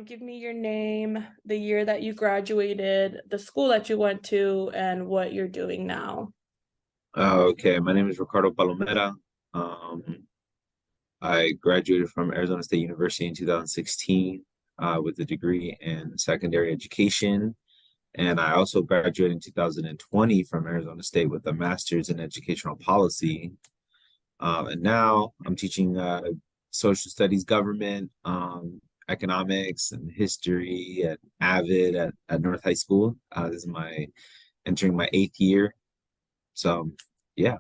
Give me your name, the year that you graduated, the school that you went to, and what you're doing now. Okay, my name is Ricardo Palomera. Um, I graduated from Arizona State University in 2016 with a degree in secondary education. And I also graduated in 2020 from Arizona State with a master's in educational policy. And now I'm teaching social studies, government, economics, and history at Avid at North High School. This is my entering my 8th year. So, yeah.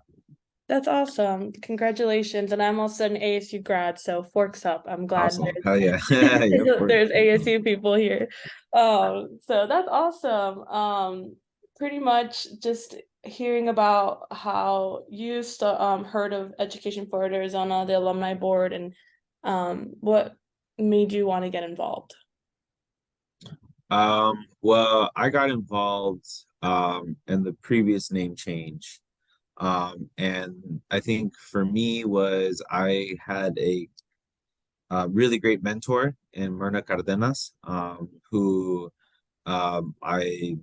That's awesome. Congratulations. And I'm also an ASU grad, so forks up. I'm glad Awesome. Hell yeah. Yeah, of course. there's ASU people here. So that's awesome. Pretty much just hearing about how you heard of Education for Arizona, the Alumni Board, and what made you want to get involved. Well, I got involved in the previous name change. And I think for me was I had a really great mentor in Myrna Cardenas, who I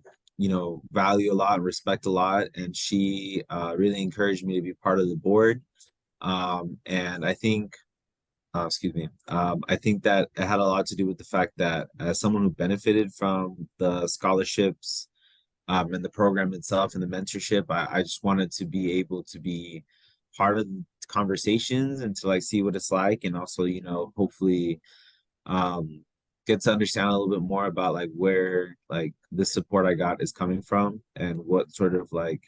value a lot and respect a lot, and she really encouraged me to be part of the board. And I think excuse me. I think that it had a lot to do with the fact that as someone who benefited from the scholarships and the program itself and the mentorship, I just wanted to be able to be part of the conversations and to like see what it's like, and also, hopefully um, get to understand a little bit more about like where like the support I got is coming from and what sort of like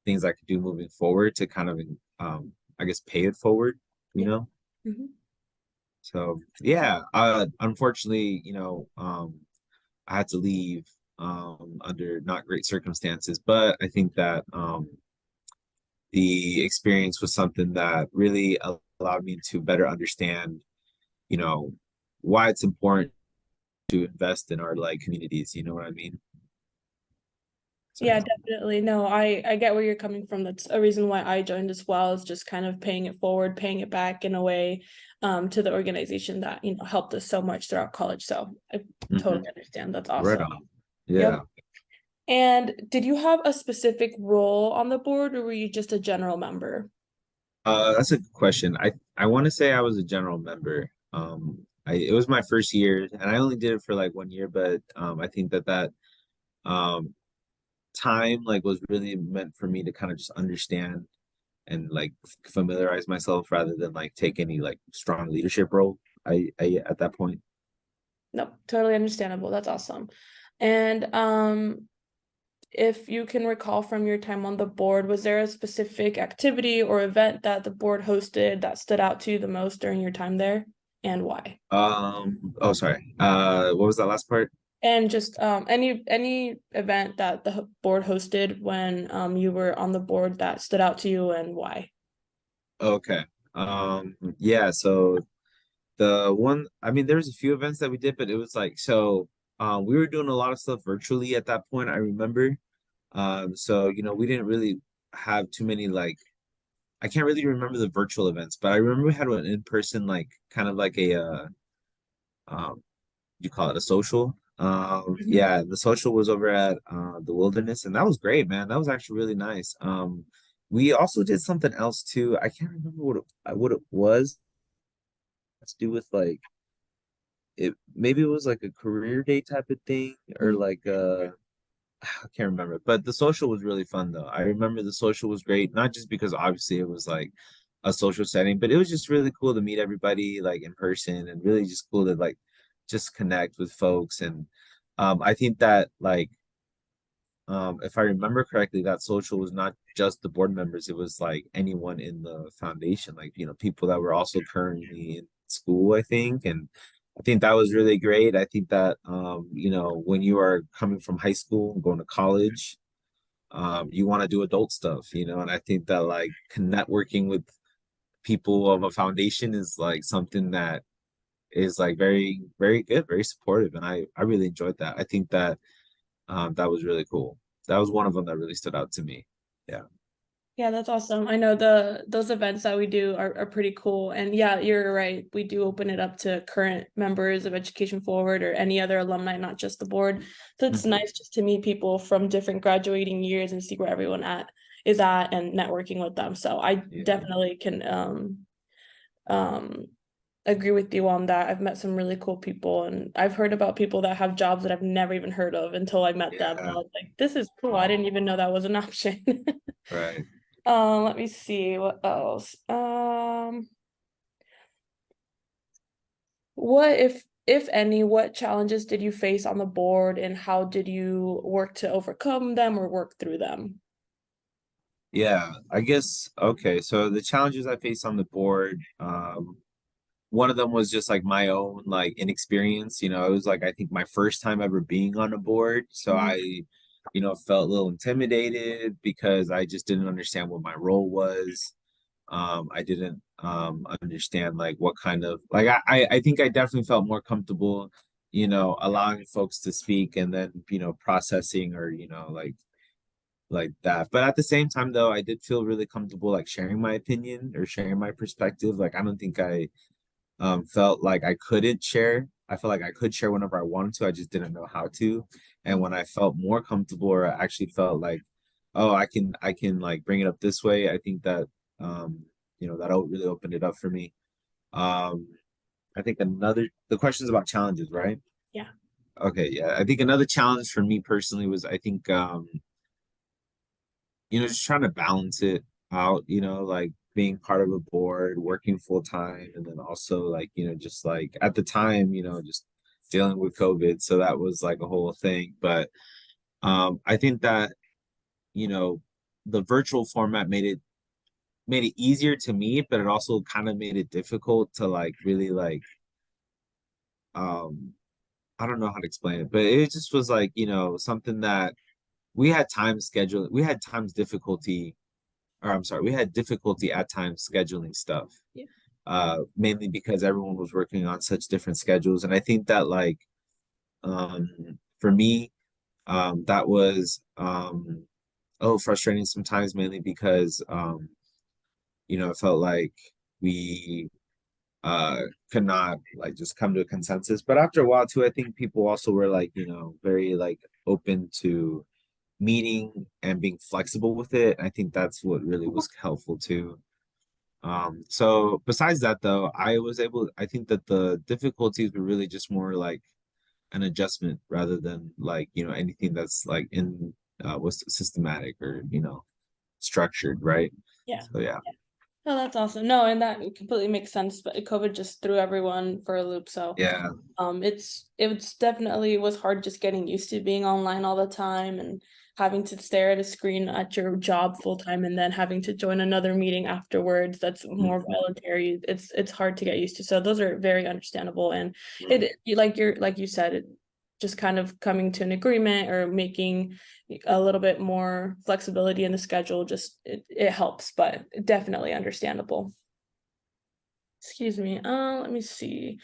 things I could do moving forward to kind of I guess pay it forward, you Yeah. know? Mhm. So yeah, unfortunately, I had to leave under not great circumstances, but I think that the experience was something that really allowed me to better understand, you know, why it's important to invest in our like communities. You know what I mean? So Yeah, yeah. definitely. No, I get where you're coming from. That's a reason why I joined as well, is just kind of paying it forward, paying it back in a way to the organization that, helped us so much throughout college. So I Hmm. totally understand. That's Right awesome. on. Yep. Yeah. And did you have a specific role on the board, or were you just a general member? That's a good question. I want to say I was a general member. It was my first year, and I only did it for like 1 year, but I think that um time like was really meant for me to kind of just understand and like familiarize myself rather than like take any like strong leadership role. I at that point. Nope, totally understandable. That's awesome. And if you can recall from your time on the board, was there a specific activity or event that the board hosted that stood out to you the most during your time there, and why? Oh, sorry. What was that last part? And just any event that the board hosted when you were on the board that stood out to you, and why? Okay. Yeah, so the one, I mean, there was a few events that we did, but it was like so we were doing a lot of stuff virtually at that point, I remember. So we didn't really have too many like I can't really remember the virtual events, but I remember we had one in person, like kind of like a um you call it a social. Mhm. Yeah, the social was over at the Wilderness, and that was great, man. That was actually really nice. We also did something else too. I can't remember what it was. To do with like it. Maybe it was like a career day type of thing, or Mhm. like I can't remember. But the social was really fun though. I remember the social was great, not just because obviously it was like a social setting, but it was just really cool to meet everybody like in person, and really just cool to like just connect with folks. And I think that like if I remember correctly, that social was not just the board members, it was like anyone in the foundation, like people that were also currently in school, I think. And I think that was really great. I think that when you are coming from high school and going to college, you want to do adult stuff, and I think that like networking with people of a foundation is like something that is like very, very good, very supportive. And I really enjoyed that. I think that that was really cool. That was one of them that really stood out to me. Yeah. Yeah, that's awesome. I know those events that we do are pretty cool. And yeah, you're right. We do open it up to current members of Education Forward or any other alumni, not just the board. So it's Mhm. nice just to meet people from different graduating years and see where everyone at is at and networking with them. So I Yeah. definitely can um agree with you on that. I've met some really cool people and I've heard about people that have jobs that I've never even heard of until I met them. And I Yeah. was like, this is cool. I didn't even know that was an option. Right. Let me see what else. What if any, what challenges did you face on the board and how did you work to overcome them or work through them? Yeah, I guess okay. So the challenges I faced on the board, one of them was just like my own like inexperience. It was like I think my first time ever being on a board. So Mhm. I felt a little intimidated because I just didn't understand what my role was. I didn't understand like what kind of like I think I definitely felt more comfortable, allowing folks to speak and then, processing or, like that. But at the same time though, I did feel really comfortable like sharing my opinion or sharing my perspective. Like I don't think I felt like I couldn't share. I felt like I could share whenever I wanted to. I just didn't know how to. And when I felt more comfortable or I actually felt like, oh, I can like bring it up this way, I think that that really opened it up for me. Um I think the questions about challenges, right? Yeah. Okay, yeah. I think another challenge for me personally was I think just trying to balance it out, like being part of a board, working full time, and then also like, just like at the time, just dealing with COVID. So that was like a whole thing. But I think that, you know, the virtual format made it easier to me, but it also kind of made it difficult to like really like um I don't know how to explain it, but it just was like, something that we had times difficulty or I'm sorry, we had difficulty at times scheduling stuff. Yeah. Mainly because everyone was working on such different schedules. And I think that like for me, that was frustrating sometimes, mainly because it felt like we uh could not like just come to a consensus. But after a while too, I think people also were like, very like open to meeting and being flexible with it. I think that's what really was helpful too. So besides that though, I think that the difficulties were really just more like an adjustment rather than like, anything that's like in was systematic or, structured, right? Yeah. So yeah. Oh, that's awesome. No, and that completely makes sense. But COVID just threw everyone for a loop. So, Yeah. it's definitely was hard just getting used to being online all the time and having to stare at a screen at your job full time and then having to join another meeting afterwards. That's more Mhm. voluntary. It's hard to get used to. So those are very understandable. And Right. like you said, it just kind of coming to an agreement or making a little bit more flexibility in the schedule just it helps, but definitely understandable. Excuse me. Let me see.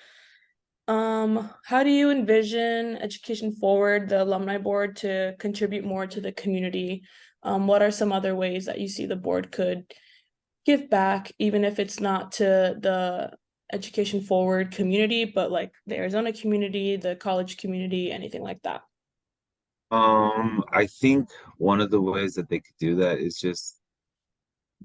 How do you envision Education Forward, the alumni board, to contribute more to the community? What are some other ways that you see the board could give back, even if it's not to the Education Forward community, but like the Arizona community, the college community, anything like that? I think one of the ways that they could do that is just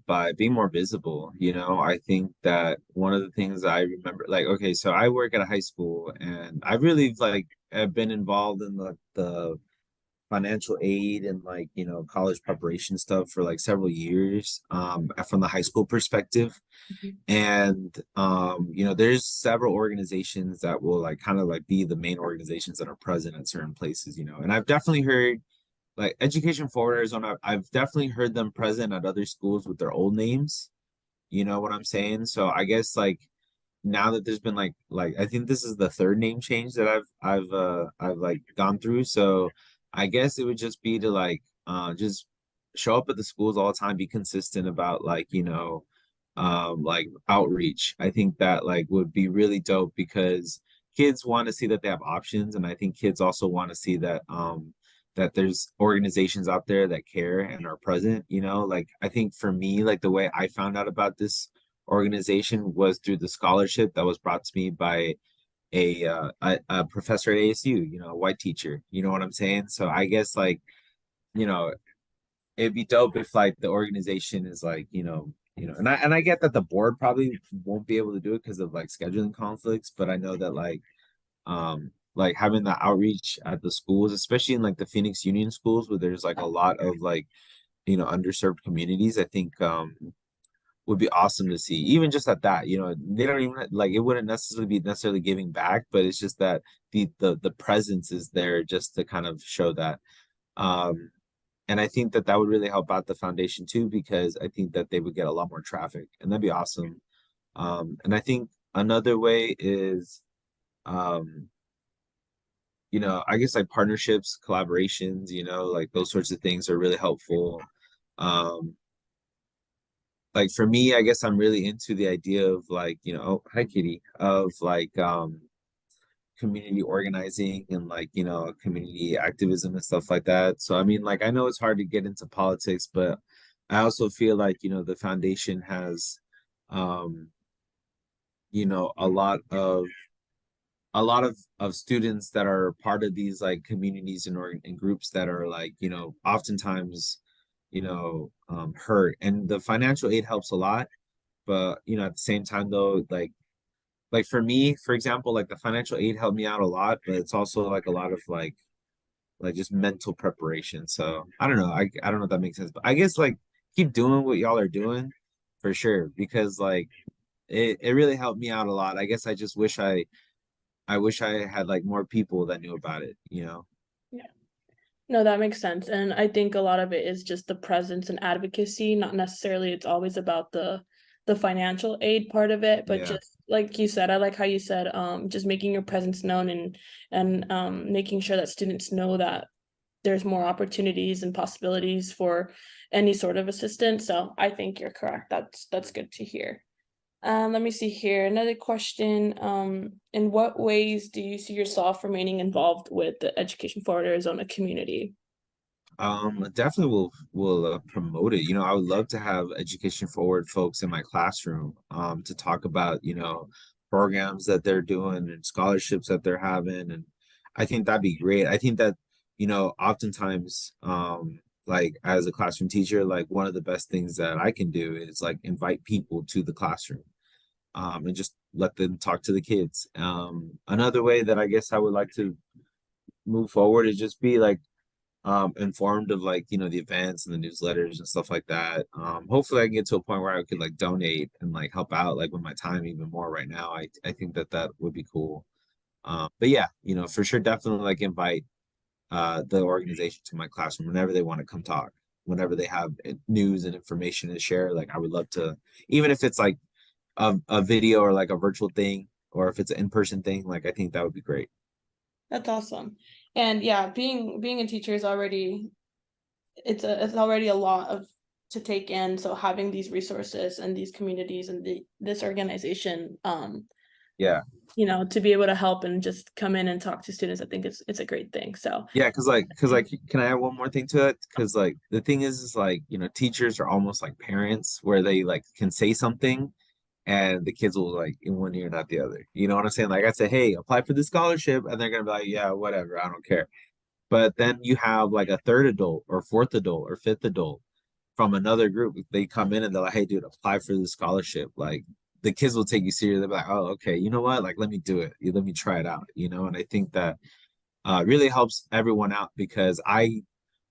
by being more visible. I think that one of the things I remember, like, okay, so I work at a high school and I really like have been involved in the financial aid and like, college preparation stuff for like several years, from the high school perspective. Mhm. And there's several organizations that will like kind of like be the main organizations that are present at certain places, and I've definitely heard like Education Forward Arizona, I've definitely heard them present at other schools with their old names. You know what I'm saying? So I guess like now that there's been like I think this is the third name change that I've like gone through. So I guess it would just be to like just show up at the schools all the time, be consistent about like, like outreach. I think that like would be really dope because kids want to see that they have options and I think kids also want to see that that there's organizations out there that care and are present, you know, like I think for me, like the way I found out about this organization was through the scholarship that was brought to me by a professor at ASU, you know, a white teacher, you know what I'm saying? So I guess like, you know, it'd be dope if like the organization is like, and I get that the board probably won't be able to do it because of like scheduling conflicts, but I know that like having the outreach at the schools, especially in like the Phoenix Union schools where there's like a lot of like, underserved communities, I think would be awesome to see. Even just at that, they don't even like it wouldn't necessarily be necessarily giving back, but it's just that the presence is there just to kind of show that. Um, and I think that that would really help out the foundation too, because I think that they would get a lot more traffic, and that'd be awesome. And I think another way is, um, I guess like partnerships, collaborations, like those sorts of things are really helpful. Um, like for me, I guess I'm really into the idea of like, oh, hi Kitty, of like community organizing and like, community activism and stuff like that. So I mean, like I know it's hard to get into politics, but I also feel like, the foundation has um, a lot of students that are part of these like communities and groups that are like, oftentimes, hurt. And the financial aid helps a lot, but at the same time though, like for me, for example, like the financial aid helped me out a lot, but it's also like a lot of like just mental preparation. So I don't know. I don't know if that makes sense, but I guess like keep doing what y'all are doing for sure, because like it really helped me out a lot. I guess I just wish I had like more people that knew about it, you know? Yeah. No, that makes sense. And I think a lot of it is just the presence and advocacy, not necessarily it's always about the financial aid part of it, but Yeah. just like you said, I like how you said just making your presence known and making sure that students know that there's more opportunities and possibilities for any sort of assistance. So I think you're correct. That's good to hear. Let me see here. Another question. In what ways do you see yourself remaining involved with the Education for Arizona community? Definitely will promote it. I would love to have education forward folks in my classroom to talk about, programs that they're doing and scholarships that they're having. And I think that'd be great. I think that, oftentimes like as a classroom teacher, like one of the best things that I can do is like invite people to the classroom and just let them talk to the kids. Another way that I guess I would like to move forward is just be like informed of like the events and the newsletters and stuff like that. Hopefully I can get to a point where I could like donate and like help out like with my time even more right now. I think that that would be cool. But yeah, for sure, definitely like invite the organization to my classroom whenever they want to come talk, whenever they have news and information to share. Like I would love to, even if it's like a video or like a virtual thing, or if it's an in-person thing, like I think that would be great. That's awesome. And yeah, being a teacher is already it's already a lot of to take in. So having these resources and these communities and this organization, Yeah. to be able to help and just come in and talk to students, I think it's a great thing. So Yeah, cause like, can I add one more thing to it? Cause like the thing is like, teachers are almost like parents where they like can say something and the kids will like in one ear, not the other. You know what I'm saying? Like I say, hey, apply for this scholarship, and they're gonna be like, yeah, whatever, I don't care. But then you have like a third adult or fourth adult or fifth adult from another group. They come in and they're like, hey, dude, apply for this scholarship. Like the kids will take you serious. They'll be like, oh, okay, you know what? Like, let me do it. Let me try it out, And I think that really helps everyone out because I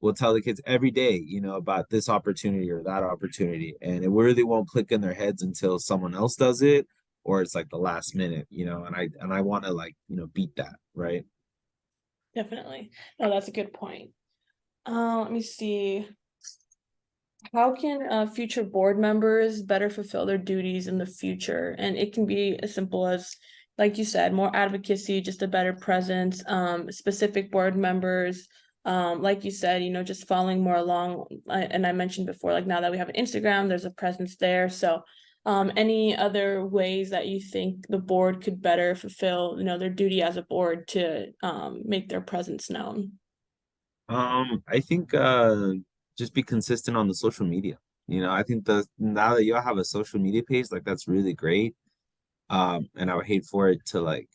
will tell the kids every day, about this opportunity or that opportunity. And it really won't click in their heads until someone else does it or it's like the last minute, and I want to like, beat that, right? definitely. No, that's a good point. Let me see. How can future board members better fulfill their duties in the future? And it can be as simple as, like you said, more advocacy, just a better presence, specific board members, like you said, just following more along. And I mentioned before, like now that we have an Instagram, there's a presence there. So, any other ways that you think the board could better fulfill, their duty as a board to make their presence known? I think just be consistent on the social media. I think the now that y'all have a social media page, like that's really great. And I would hate for it to like,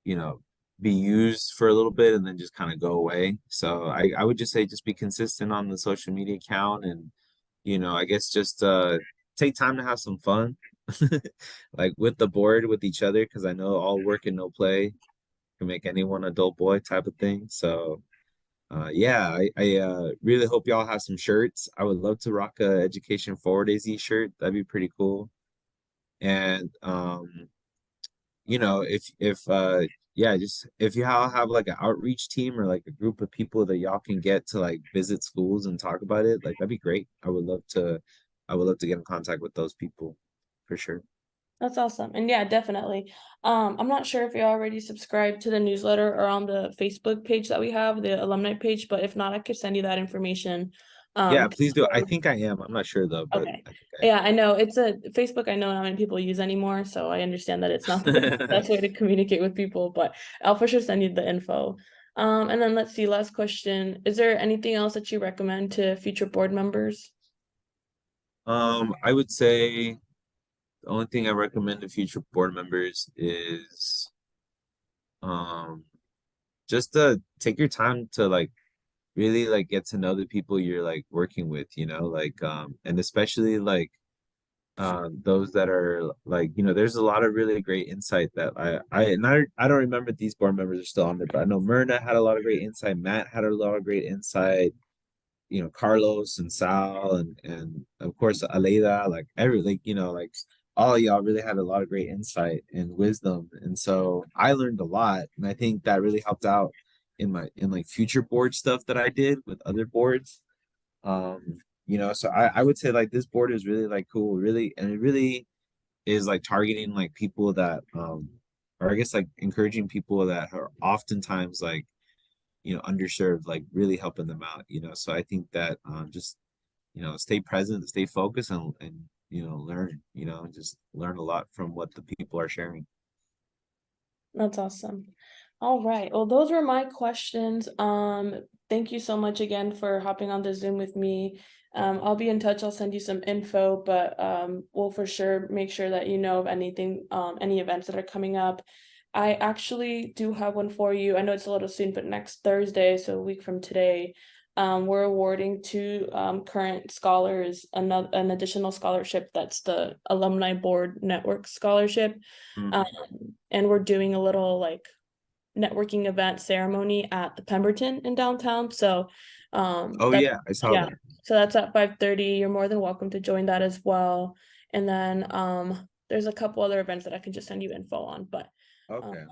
you know, be used for a little bit and then just kind of go away. So I would just say just be consistent on the social media account and, I guess just take time to have some fun. Like with the board with each other, because I know all work and no play can make anyone a dull boy type of thing. So yeah, I really hope y'all have some shirts. I would love to rock a Education Forward AZ shirt. That'd be pretty cool. And if yeah, just if you all have like an outreach team or like a group of people that y'all can get to like visit schools and talk about it, like that'd be great. I would love to get in contact with those people for sure. That's awesome. And yeah, definitely. I'm not sure if you already subscribed to the newsletter or on the Facebook page that we have, the alumni page, but if not, I could send you that information. Yeah, Um, please do. I think I am. I'm not sure though, but okay. I think Yeah, I know it's a Facebook. I know not many people use anymore, so I understand that it's not the I am. best way to communicate with people, but I'll for sure send you the info. And then let's see, last question. Is there anything else that you recommend to future board members? I would say the only thing I recommend to future board members is um just to take your time to like really like get to know the people you're like working with, like and especially like those that are like, there's a lot of really great insight that I don't remember if these board members are still on there, but I know Myrna had a lot of great insight, Matt had a lot of great insight, Carlos and Sal and of course Aleida, like like all of y'all really had a lot of great insight and wisdom. And so I learned a lot. And I think that really helped out in like future board stuff that I did with other boards. So I would say like this board is really like cool, really, and it really is like targeting like people that or I guess like encouraging people that are oftentimes like underserved, like really helping them out, so I think that just stay present, stay focused, and learn, just learn a lot from what the people are sharing. That's awesome. All right. Well, those were my questions. Thank you so much again for hopping on the Zoom with me. I'll be in touch. I'll send you some info, but we'll for sure make sure that you know of anything, any events that are coming up. I actually do have one for you. I know it's a little soon, but next Thursday, so a week from today, we're awarding two current scholars an additional scholarship. That's the Alumni Board Network Scholarship. Um, Mhm. and we're doing a little like networking event ceremony at the Pemberton in downtown. So Oh that's yeah, I saw yeah. that. So that's at 5:30. You're more than welcome to join that as well. And then there's a couple other events that I can just send you info on. But um Okay.